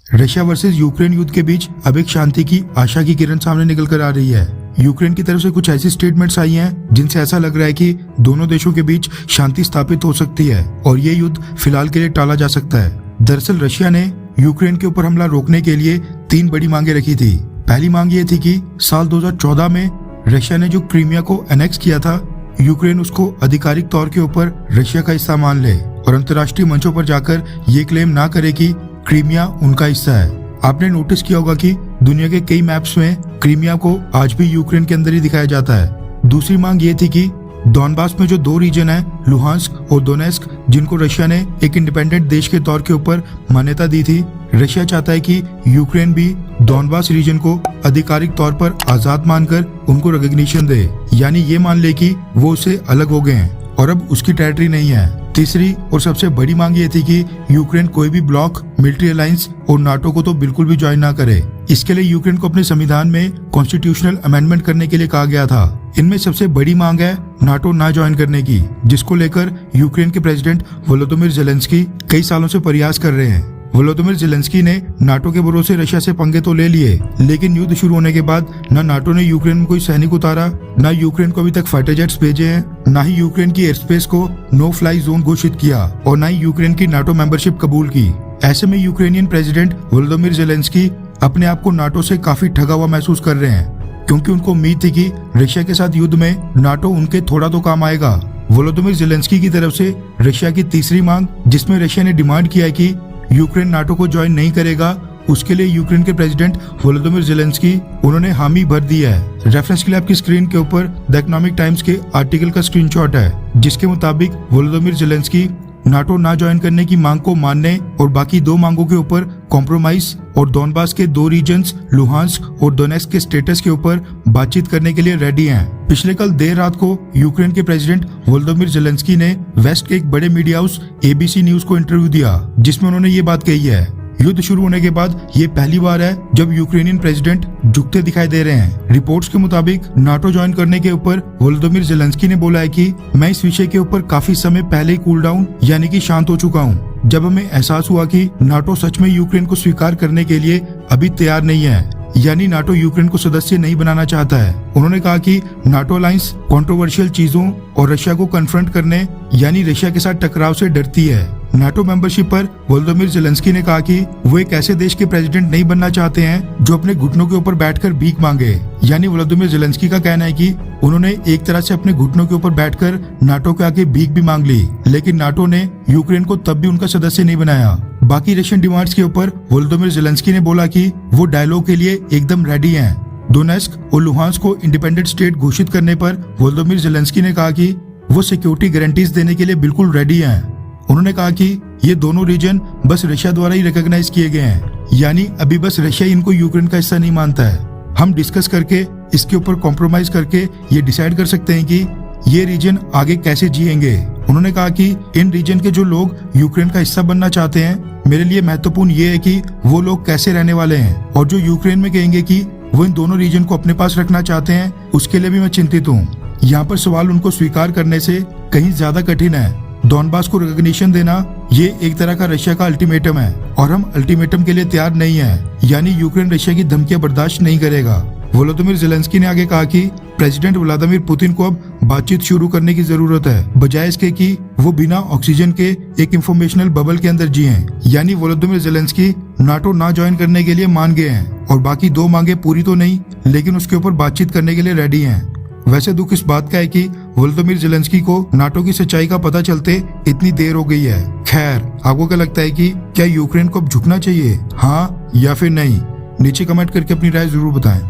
Russia versus Ukraine युद्ध के बीच अब एक शांति की आशा की किरण सामने निकल कर आ रही है। यूक्रेन की तरफ से कुछ ऐसी स्टेटमेंट्स आई हैं जिनसे ऐसा लग रहा है कि दोनों देशों के बीच शांति स्थापित हो सकती है और ये युद्ध फिलहाल के लिए टाला जा सकता है। दरअसल रशिया ने यूक्रेन के ऊपर हमला रोकने के लिए 3 बड़ी मांगे रखी थी। पहली मांग ये थी कि साल 2014 में रशिया ने जो क्रीमिया को एनेक्स किया था, यूक्रेन उसको आधिकारिक तौर के ऊपर रशिया का हिस्सा मान ले और अंतर्राष्ट्रीय मंचों पर जाकर ये क्लेम ना करे कि क्रीमिया उनका हिस्सा है। आपने नोटिस किया होगा कि दुनिया के कई मैप्स में क्रीमिया को आज भी यूक्रेन के अंदर ही दिखाया जाता है। दूसरी मांग ये थी कि डॉनबास में जो 2 रीजन है, लुहांस्क और दोनेस्क, जिनको रशिया ने एक इंडिपेंडेंट देश के तौर के ऊपर मान्यता दी थी, रशिया चाहता है कि यूक्रेन भी डॉनबास रीजन को आधिकारिक तौर पर आजाद मानकर उनको रिकॉग्निशन दे, यानी ये मान ले कि वो उससे अलग हो गए हैं और अब उसकी टेरिटरी नहीं है। तीसरी और सबसे बड़ी मांग ये थी कि यूक्रेन कोई भी ब्लॉक, मिलिट्री अलायंस और नाटो को तो बिल्कुल भी ज्वाइन ना करे। इसके लिए यूक्रेन को अपने संविधान में कॉन्स्टिट्यूशनल अमेंडमेंट करने के लिए कहा गया था। इनमें सबसे बड़ी मांग है नाटो ना ज्वाइन करने की, जिसको लेकर यूक्रेन के प्रेसिडेंट वोलोदिमीर ज़ेलेंस्की कई सालों से प्रयास कर रहे हैं। वोलोदिमीर ज़ेलेंस्की ने नाटो के भरोसे रशिया से पंगे तो ले लिए, लेकिन युद्ध शुरू होने के बाद न नाटो ने यूक्रेन में कोई सैनिक उतारा, न यूक्रेन को अभी तक फाइटर जेट्स भेजे हैं, न ही यूक्रेन की एयर स्पेस को नो फ्लाई जोन घोषित किया और न ही यूक्रेन की नाटो मेंबरशिप कबूल की। ऐसे में यूक्रेनियन प्रेसिडेंट वोलोदिमीर ज़ेलेंस्की अपने आप को नाटो से काफी ठगा हुआ महसूस कर रहे हैं, क्योंकि उनको उम्मीद थी कि रशिया के साथ युद्ध में नाटो उनके थोड़ा तो काम आएगा। वोलोदिमीर ज़ेलेंस्की की तरफ से रशिया की तीसरी मांग, जिसमें रशिया ने डिमांड किया है कि यूक्रेन नाटो को ज्वाइन नहीं करेगा, उसके लिए यूक्रेन के प्रेसिडेंट वोलोदिमीर ज़ेलेंस्की उन्होंने हामी भर दी है। रेफरेंस के लिए आपकी स्क्रीन के ऊपर द इकोनॉमिक टाइम्स के आर्टिकल का स्क्रीनशॉट है, जिसके मुताबिक वोलोदिमीर ज़ेलेंस्की नाटो ना ज्वाइन करने की मांग को मानने और बाकी 2 मांगों के ऊपर कॉम्प्रोमाइज और डॉनबास के 2 रीजन्स लुहांस्क और दोनेस्क के स्टेटस के ऊपर बातचीत करने के लिए रेडी हैं। पिछले कल देर रात को यूक्रेन के प्रेसिडेंट वोलोदिमीर ज़ेलेंस्की ने वेस्ट के एक बड़े मीडिया हाउस ABC न्यूज को इंटरव्यू दिया, जिसमें उन्होंने ये बात कही है। युद्ध शुरू होने के बाद ये पहली बार है जब यूक्रेनियन प्रेसिडेंट झुकते दिखाई दे रहे हैं। रिपोर्ट्स के मुताबिक नाटो ज्वाइन करने के ऊपर वोलोदिमीर ज़ेलेंस्की ने बोला है कि मैं इस विषय के ऊपर काफी समय पहले ही कूल डाउन यानी कि शांत हो चुका हूं, जब हमें एहसास हुआ कि नाटो सच में यूक्रेन को स्वीकार करने के लिए अभी तैयार नहीं है, यानी नाटो यूक्रेन को सदस्य नहीं बनाना चाहता है। उन्होंने कहा कि नाटो अलायंस कंट्रोवर्शियल चीजों और रशिया को कन्फ्रंट करने यानी रशिया के साथ टकराव से डरती है। नाटो मेंबरशिप पर वोलोदिमीर ज़ेलेंस्की ने कहा कि वो एक ऐसे देश के प्रेसिडेंट नहीं बनना चाहते हैं जो अपने घुटनों के ऊपर बैठकर भीख मांगे। यानी वोलोदिमीर ज़ेलेंस्की का कहना है कि उन्होंने एक तरह से अपने घुटनों के ऊपर बैठकर नाटो के आगे भीख भी मांग ली, लेकिन नाटो ने यूक्रेन को तब भी उनका सदस्य नहीं बनाया। बाकी रशियन डिमांड्स के ऊपर वोलोदिमीर ज़ेलेंस्की ने बोला कि वो डायलॉग के लिए एकदम रेडी हैं। दोनेस्क और लुहांस्क को इंडिपेंडेंट स्टेट घोषित करने पर वोलोदिमीर ज़ेलेंस्की ने कहा कि वो सिक्योरिटी गारंटीज देने के लिए बिल्कुल रेडी हैं। उन्होंने कहा कि ये दोनों रीजन बस रशिया द्वारा ही रिकॉग्नाइज किए गए हैं, यानी अभी बस रशिया इनको यूक्रेन का हिस्सा नहीं मानता है। हम डिस्कस करके इसके ऊपर कॉम्प्रोमाइज करके ये डिसाइड कर सकते हैं कि ये रीजन आगे कैसे जिएंगे। उन्होंने कहा कि इन रीजन के जो लोग यूक्रेन का हिस्सा बनना चाहते हैं, मेरे लिए महत्वपूर्ण ये है कि वो लोग कैसे रहने वाले हैं, और जो यूक्रेन में कहेंगे कि वो इन दोनों रीजन को अपने पास रखना चाहते हैं, उसके लिए भी मैं चिंतित हूँ। यहाँ पर सवाल उनको स्वीकार करने से कहीं ज्यादा कठिन है। डॉनबास को रिकॉग्निशन देना ये एक तरह का रशिया का अल्टीमेटम है और हम अल्टीमेटम के लिए तैयार नहीं है, यानी यूक्रेन रशिया की धमकियां बर्दाश्त नहीं करेगा। वोलोदिमीर ज़ेलेंस्की ने आगे कहा कि प्रेसिडेंट व्लादिमीर पुतिन को अब बातचीत शुरू करने की जरूरत है, बजाय इसके कि वो बिना ऑक्सीजन के एक इंफॉर्मेशनल बबल के अंदर जिए। यानी वोलोदिमीर ज़ेलेंस्की नाटो ना ज्वाइन करने के लिए मान गए हैं और बाकी 2 मांगे पूरी तो नहीं, लेकिन उसके ऊपर बातचीत करने के लिए रेडी हैं। वैसे दुख इस बात का है कि वोलोदिमीर ज़ेलेंस्की को नाटो की सच्चाई का पता चलते इतनी देर हो गई है। खैर, आपको क्या लगता है कि क्या यूक्रेन को अब झुकना चाहिए, हाँ या फिर नहीं? नीचे कमेंट करके अपनी राय जरूर बताएं।